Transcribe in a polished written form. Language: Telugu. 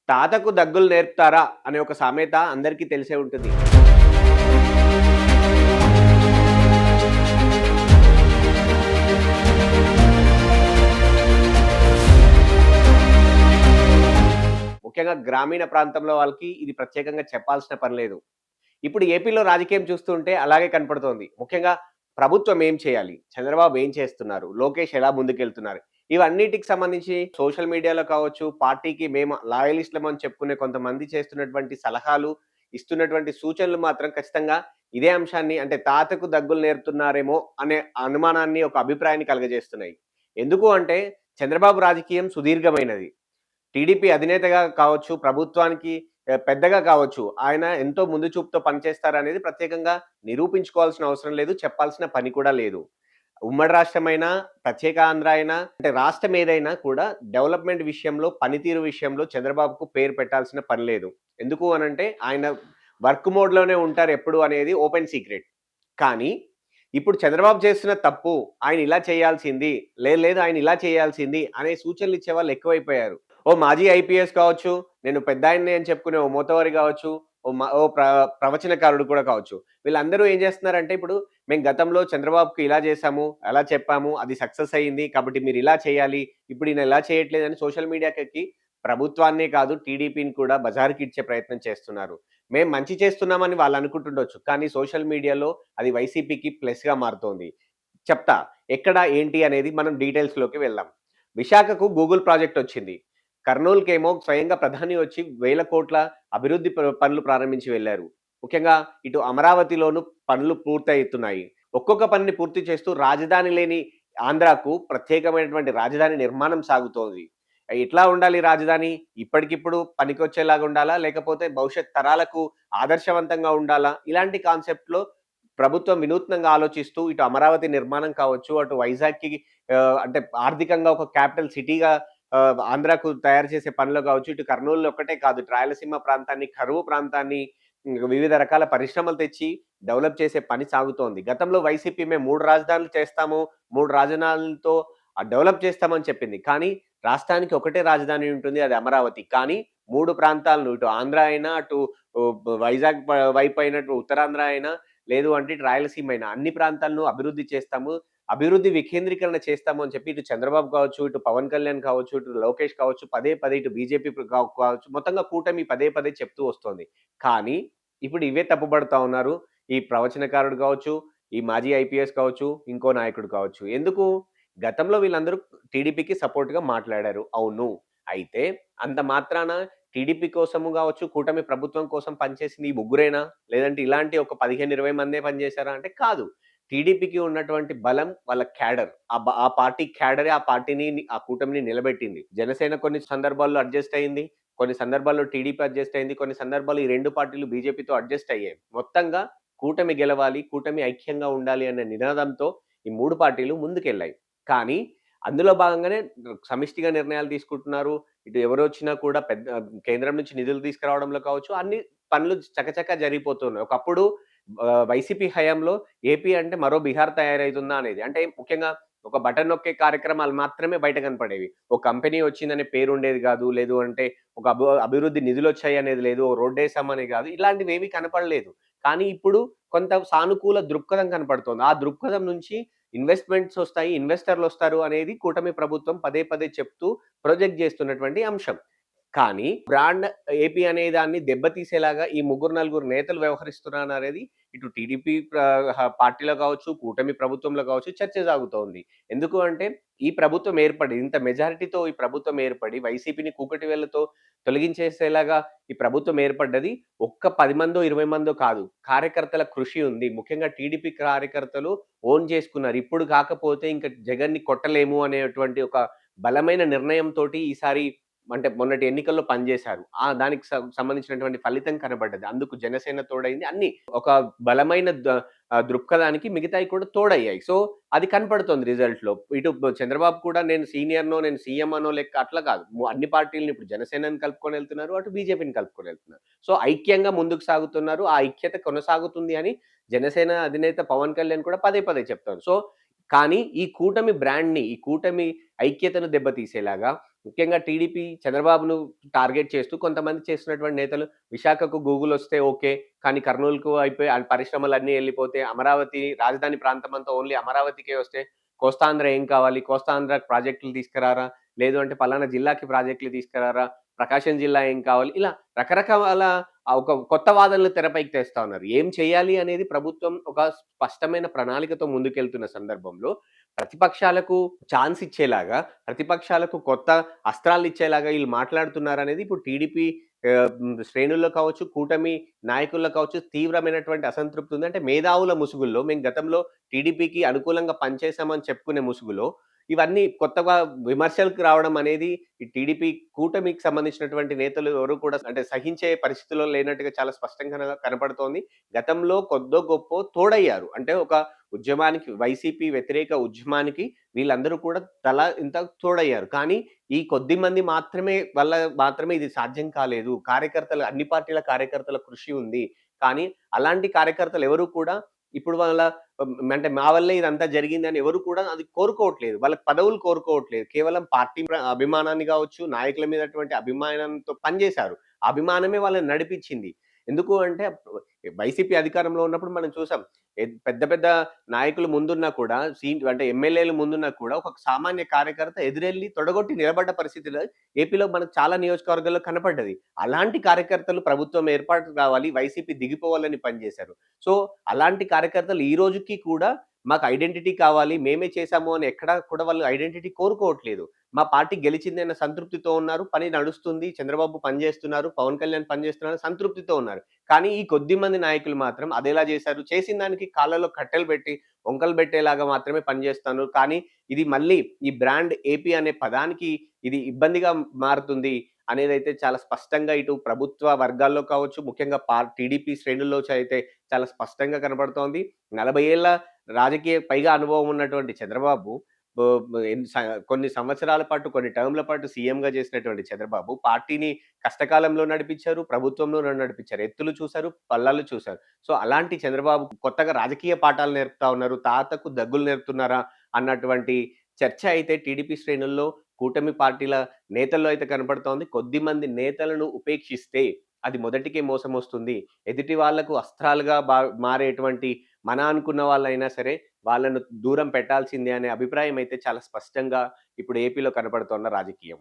తాతకు దగ్గులు నేర్పుతారా అనే ఒక సామెత అందరికీ తెలిసే ఉంటుంది. ముఖ్యంగా గ్రామీణ ప్రాంతంలో వాళ్ళకి ఇది ప్రత్యేకంగా చెప్పాల్సిన పని లేదు. ఇప్పుడు ఏపీలో రాజకీయం చూస్తుంటే అలాగే కనపడుతోంది. ముఖ్యంగా ప్రభుత్వం ఏం చేయాలి? చంద్రబాబు ఏం చేస్తున్నారు? లోకేష్ ఎలా ముందుకెళ్తున్నారు? ఇవన్నిటికి సంబంధించి సోషల్ మీడియాలో కావచ్చు, పార్టీకి మేము లాయలిస్టులమని చెప్పుకునే కొంతమంది చేస్తున్నటువంటి సలహాలు, ఇస్తున్నటువంటి సూచనలు మాత్రం ఖచ్చితంగా ఇదే అంశాన్ని అంటే తాతకు దగ్గులు నేర్పుతున్నారేమో అనే అనుమానాన్ని, ఒక అభిప్రాయాన్ని కలుగజేస్తున్నాయి. ఎందుకు అంటే చంద్రబాబు రాజకీయం సుదీర్ఘమైనది. టీడీపీ అధినేతగా కావచ్చు, ప్రభుత్వానికి పెద్దగా కావచ్చు, ఆయన ఎంతో ముందు చూపుతో పనిచేస్తారనేది ప్రత్యేకంగా నిరూపించుకోవాల్సిన అవసరం లేదు. చెప్పాల్సిన పని కూడా లేదు. ఉమ్మడి రాష్ట్రమైనా, ప్రత్యేక ఆంధ్ర అయినా అంటే రాష్ట్రం ఏదైనా కూడా డెవలప్‌మెంట్ విషయంలో, పనితీరు విషయంలో చంద్రబాబుకు పేరు పెట్టాల్సిన పని లేదు. ఎందుకు అనంటే ఆయన వర్క్ మోడ్‌లోనే ఉంటారు ఎప్పుడు అనేది ఓపెన్ సీక్రెట్. కానీ ఇప్పుడు చంద్రబాబు చేస్తున్న తప్పు, ఆయన ఇలా చేయాల్సింది, లేదు లేదు ఆయన ఇలా చేయాల్సింది అనే సూచనలు ఇచ్చేవాళ్ళు ఎక్కువైపోయారు. ఓ మాజీ ఐపీఎస్ కావచ్చు, నేను పెద్దాయన్ని అని చెప్పుకునే ఓ మోతబరి కావచ్చు, ఓ ప్రవచనకారుడు కూడా కావచ్చు. వీళ్ళందరూ ఏం చేస్తున్నారంటే ఇప్పుడు మేము గతంలో చంద్రబాబుకి ఇలా చేశాము, అలా చెప్పాము, అది సక్సెస్ అయింది. కాబట్టి మీరు ఇలా చేయాలి. ఇప్పుడు ఈయన ఇలా చేయట్లేదని సోషల్ మీడియాకెక్కి ప్రభుత్వాన్నే కాదు టీడీపీని కూడా బజారుకిడ్చే ప్రయత్నం చేస్తున్నారు. మేము మంచి చేస్తున్నామని వాళ్ళు అనుకుంటుండొచ్చు. కానీ సోషల్ మీడియాలో అది వైసీపీకి ప్లస్‌గా మారుతోంది. చెప్తా. ఎక్కడ, ఏంటి అనేది మనం డీటెయిల్స్‌లోకి వెళ్దాం. విశాఖకు గూగుల్ ప్రాజెక్ట్ వచ్చింది. కర్నూలుకేమో స్వయంగా ప్రధాని వచ్చి వేల కోట్ల అభివృద్ధి పనులు ప్రారంభించి వెళ్లారు. ముఖ్యంగా ఇటు అమరావతిలోను పనులు పూర్తయితున్నాయి. ఒక్కొక్క పనిని పూర్తి చేస్తూ రాజధాని లేని ఆంధ్రాకు ప్రత్యేకమైనటువంటి రాజధాని నిర్మాణం సాగుతోంది. ఎట్లా ఉండాలి రాజధాని? ఇప్పటికిప్పుడు పనికొచ్చేలాగా ఉండాలా? లేకపోతే భవిష్యత్ తరాలకు ఆదర్శవంతంగా ఉండాలా? ఇలాంటి కాన్సెప్ట్‌లో ప్రభుత్వం వినూత్నంగా ఆలోచిస్తూ ఇటు అమరావతి నిర్మాణం కావచ్చు, అటు వైజాగ్‌కి అంటే ఆర్థికంగా ఒక క్యాపిటల్ సిటీగా ఆంధ్రాకు తయారు చేసే పనిలో కావచ్చు, ఇటు కర్నూలులో ఒక్కటే కాదు, ఇటు రాయలసీమ ప్రాంతాన్ని, కరువు ప్రాంతాన్ని వివిధ రకాల పరిశ్రమలు తెచ్చి డెవలప్ చేసే పని సాగుతోంది. గతంలో వైసీపీ మేము 3 రాజధానులు చేస్తాము, 3 రాజధానులతో డెవలప్ చేస్తామని చెప్పింది. కానీ రాష్ట్రానికి ఒకటే రాజధాని ఉంటుంది. అది అమరావతి. కానీ 3 ప్రాంతాలను ఇటు ఆంధ్ర అయినా, అటు వైజాగ్ వైపు అయినా, ఇటు ఉత్తరాంధ్ర అయినా, లేదు అంటే ఇటు రాయలసీమ అయినా అన్ని ప్రాంతాలను అభివృద్ధి చేస్తాము. అభివృద్ధి వికేంద్రీకరణ చేస్తాము అని చెప్పి ఇటు చంద్రబాబు కావచ్చు, ఇటు పవన్ కళ్యాణ్ కావచ్చు, ఇటు లోకేష్ కావచ్చు, పదే పదే ఇటు బీజేపీ కావచ్చు, మొత్తంగా కూటమి పదే పదే చెప్తూ వస్తోంది. కానీ ఇప్పుడు ఇవే తప్పుబడతా ఉన్నారు. ఈ ప్రవచనకారుడు కావచ్చు, ఈ మాజీ ఐపీఎస్ కావచ్చు, ఇంకో నాయకుడు కావచ్చు. ఎందుకు? గతంలో వీళ్ళందరూ టీడీపీకి సపోర్ట్‌గా మాట్లాడారు. అవును. అయితే అంత మాత్రాన టీడీపీ కోసము గావచ్చు, కూటమి ప్రభుత్వం కోసం పనిచేసింది ఈ ముగ్గురేనా? లేదంటే ఇలాంటి ఒక 15, 20 మందే పనిచేశారా అంటే కాదు. టీడీపీకి ఉన్నటువంటి బలం వాళ్ళ క్యాడర్. ఆ పార్టీ క్యాడరే ఆ పార్టీని, ఆ కూటమిని నిలబెట్టింది. జనసేన కొన్ని సందర్భాల్లో అడ్జస్ట్ అయింది. కొన్ని సందర్భాల్లో టీడీపీ అడ్జస్ట్ అయింది. కొన్ని సందర్భాల్లో ఈ 2 పార్టీలు బీజేపీతో అడ్జస్ట్ అయ్యాయి. మొత్తంగా కూటమి గెలవాలి, కూటమి ఐక్యంగా ఉండాలి అనే నినాదంతో ఈ 3 పార్టీలు ముందుకెళ్ళాయి. కానీ అందులో భాగంగానే సమిష్టిగా నిర్ణయాలు తీసుకుంటున్నారు. ఇటు ఎవరొచ్చినా కూడా కేంద్రం నుంచి నిధులు తీసుకురావడంలో కావచ్చు, అన్ని పనులు చకచకా జరిగిపోతున్నాయి. ఒకప్పుడు వైసీపీ హయాంలో ఏపీ అంటే మరో బీహార్ తయారైతుందా అనేది. అంటే ముఖ్యంగా ఒక బటన్ నొక్కే కార్యక్రమాలు మాత్రమే బయట కనపడేవి. ఒక కంపెనీ వచ్చిందనే పేరుండేది గాదు. లేదు అంటే ఒక అభివృద్ధి నిధులొచ్చాయనేది లేదు. ఓ రోడ్డేసామని గాదు. ఇలాంటివేవి కనపడలేదు. కానీ ఇప్పుడు కొంత సానుకూల దృక్పథం కనపడుతోంది. ఆ దృక్పథం నుంచి ఇన్వెస్ట్‌మెంట్స్ ఒస్తాయి, ఇన్వెస్టర్‌లొస్తారు అనేది కూటమి ప్రభుత్వం పదే పదే చెప్తూ ప్రొజెక్ట్ జేస్తున్నటువంటి అంశం. కానీ బ్రాండ్ ఏపీ అనే దాన్ని దెబ్బతీసేలాగా ఈ ముగ్గురు, నలుగురు నేతలు వ్యవహరిస్తున్నారనేది ఇటు టీడీపీ పార్టీలో కావచ్చు, కూటమి ప్రభుత్వంలో కావచ్చు చర్చ సాగుతోంది. ఎందుకు అంటే ఈ ప్రభుత్వం ఏర్పడి ఇంత మెజారిటీతో ఈ ప్రభుత్వం ఏర్పడి వైసీపీని కూకటి వేళ్ళతో తొలగించేసేలాగా ఈ ప్రభుత్వం ఏర్పడ్డది ఒక్క 10 మందో, 20 మందో కాదు. కార్యకర్తల కృషి ఉంది. ముఖ్యంగా టీడీపీ కార్యకర్తలు ఓన్ చేసుకున్నారు. ఇప్పుడు కాకపోతే ఇంక జగన్‌ని కొట్టలేము అనేటువంటి ఒక బలమైన నిర్ణయంతోటి ఈసారి అంటే మొన్నటి ఎన్నికల్లో పనిచేశారు. దానికి సంబంధించినటువంటి ఫలితం కనబడ్డది. అందుకు జనసేన తోడైంది. అన్నీ ఒక బలమైన దృక్పథానికి మిగతాయి కూడా తోడయ్యాయి. సో, అది కనపడుతోంది రిజల్ట్‌లో. ఇటు చంద్రబాబు కూడా నేను సీనియర్‌నో, నేను సీఎం అనో లెక్క అట్లా కాదు. అన్ని పార్టీలని ఇప్పుడు జనసేనని కలుపుకొనెళ్తున్నారు. అటు బీజేపీని కలుపుకొనెళ్తున్నారు. సో, ఐక్యంగా ముందుకు సాగుతున్నారు. ఆ ఐక్యత కొనసాగుతుంది అని జనసేన అధినేత పవన్ కళ్యాణ్ కూడా పదే పదే చెప్తారు. సో, కానీ ఈ కూటమి బ్రాండ్‌ని, ఈ కూటమి ఐక్యతను దెబ్బతీసేలాగా ముఖ్యంగా టీడీపీ చంద్రబాబును టార్గెట్ చేస్తూ కొంతమంది చేస్తున్నటువంటి నేతలు విశాఖకు గూగుల్ వస్తే ఓకే. కానీ కర్నూలుకు అయిపోయి ఆ పరిశ్రమలన్నీ ఎళ్ళిపోతే అమరావతి రాజధాని ప్రాంతం అంతా ఓన్లీ అమరావతికే వస్తే కోస్తాంధ్ర ఏం కావాలి? కోస్తాంధ్రకు ప్రాజెక్టులు తీసుకురారా? లేదు అంటే పలానా జిల్లాకి ప్రాజెక్టులు తీసుకురారా? ప్రకాశం జిల్లా ఏం కావాలి? ఇలా రకరకాల ఒక కొత్త వాదనలు తెరపైకి తెస్తా ఉన్నారు. ఏం చేయాలి అనేది ప్రభుత్వం ఒక స్పష్టమైన ప్రణాళికతో ముందుకెళ్తున్న సందర్భంలో ప్రతిపక్షాలకు ఛాన్స్ ఇచ్చేలాగా, ప్రతిపక్షాలకు కొత్త అస్త్రాలిచ్చేలాగా ఈళ్ళు మాట్లాడుతున్నారనేది ఇప్పుడు టీడీపీ శ్రేణుల్లో కావచ్చు, కూటమి నాయకుల్లో కావచ్చు తీవ్రమైనటువంటి అసంతృప్తి ఉంది. అంటే మేధావుల ముసుగుల్లో మేము గతంలో టీడీపీకి అనుకూలంగా పనిచేశామని చెప్పుకునే ముసుగులో, ఇవన్నీ కొత్తగా విమర్శలకు రావడం అనేది ఈ టీడీపీ కూటమికి సంబంధించినటువంటి నేతలు ఎవరు కూడా అంటే సహించే పరిస్థితిలో లేనట్టుగా చాలా స్పష్టంగా కనపడుతోంది. గతంలో కొద్దో గొప్పో తోడయ్యారు. అంటే ఒక ఉద్యమానికి వైసీపీ వ్యతిరేక ఉద్యమానికి వీళ్ళందరూ కూడా తల ఇంత తోడయ్యారు. కానీ ఈ కొద్ది మంది మాత్రమే ఇది సాధ్యం కాలేదు. కార్యకర్తలు అన్ని పార్టీల కార్యకర్తల కృషి ఉంది. కానీ అలాంటి కార్యకర్తలు ఎవరు కూడా ఇప్పుడు వాళ్ళ అంటే మా వల్లే ఇదంతా జరిగిందని ఎవరు కూడా అది కోరుకోవట్లేదు. వాళ్ళకి పదవులు కోరుకోవట్లేదు. కేవలం పార్టీ అభిమానాన్ని గావచ్చు, నాయకుల మీదటువంటి అభిమానంతో పనిచేశారు. ఆ అభిమానమే వాళ్ళని నడిపించింది. ఎందుకు అంటే వైసీపీ అధికారంలో ఉన్నప్పుడు మనం చూసాం. పెద్ద పెద్ద నాయకులు ముందున్నా కూడా అంటే ఎమ్మెల్యేలు ముందున్నా కూడా ఒక సామాన్య కార్యకర్త ఎదురెళ్లి తొడగొట్టి నిలబడ్డ పరిస్థితిలో ఏపీలో మనకు చాలా నియోజకవర్గాల్లో కనపడ్డది. అలాంటి కార్యకర్తలు ప్రభుత్వం ఏర్పాటు కావాలి, వైసీపీ దిగిపోవాలని పనిచేశారు. సో, అలాంటి కార్యకర్తలు ఈ రోజుకి కూడా మాకు ఐడెంటిటీ కావాలి, మేమే చేశాము అని ఎక్కడా కూడా వాళ్ళు ఐడెంటిటీ కోరుకోవట్లేదు. మా పార్టీ గెలిచింది అన్న సంతృప్తితో ఉన్నారు. పని నడుస్తుంది. చంద్రబాబు పనిచేస్తున్నారు. పవన్ కళ్యాణ్ పనిచేస్తున్నారు. సంతృప్తితో ఉన్నారు. కానీ ఈ కొద్ది మంది నాయకులు మాత్రం అదెలా చేశారు? చేసిన దానికి కాళ్ళలో కట్టెలు పెట్టి, వంకలు పెట్టేలాగా మాత్రమే పనిచేస్తాను. కానీ ఇది మళ్ళీ ఈ బ్రాండ్ ఏపీ అనే పదానికి ఇది ఇబ్బందిగా మారుతుంది అనేదైతే చాలా స్పష్టంగా ఇటు ప్రభుత్వ వర్గాల్లో కావచ్చు, ముఖ్యంగా టీడీపీ శ్రేణుల్లో అయితే చాలా స్పష్టంగా కనపడుతోంది. 40 ఏళ్ల రాజకీయ పైగా అనుభవం ఉన్నటువంటి చంద్రబాబు బో బ్ ఎన్ స కొన్ని సంవత్సరాల పాటు, కొన్ని టర్మ్‌ల పాటు సీఎంగా చేసినటువంటి చంద్రబాబు పార్టీని కష్టకాలంలో నడిపించారు, ప్రభుత్వంలోనూ నడిపించారు. ఎత్తులు చూసారు, పల్లాలు చూసారు. సో, అలాంటి చంద్రబాబు కొత్తగా రాజకీయ పాఠాలు నేర్పుతా ఉన్నారు. తాతకు దగ్గులు నేర్పుతున్నారా అన్నటువంటి చర్చ అయితే టీడీపీ శ్రేణుల్లో, కూటమి పార్టీల నేతల్లో అయితే కనపడుతోంది. కొద్దిమంది నేతలను ఉపేక్షిస్తే అది మొదటికే మోసమొస్తుంది. ఎదుటి వాళ్లకు అస్త్రాలుగా మారేటువంటి మన అనుకున్న వాళ్ళైనా సరే వాళ్ళను దూరం పెట్టాల్సిందే అనే అభిప్రాయం అయితే చాలా స్పష్టంగా ఇప్పుడు ఏపీలో కనపడుతోన్న రాజకీయం.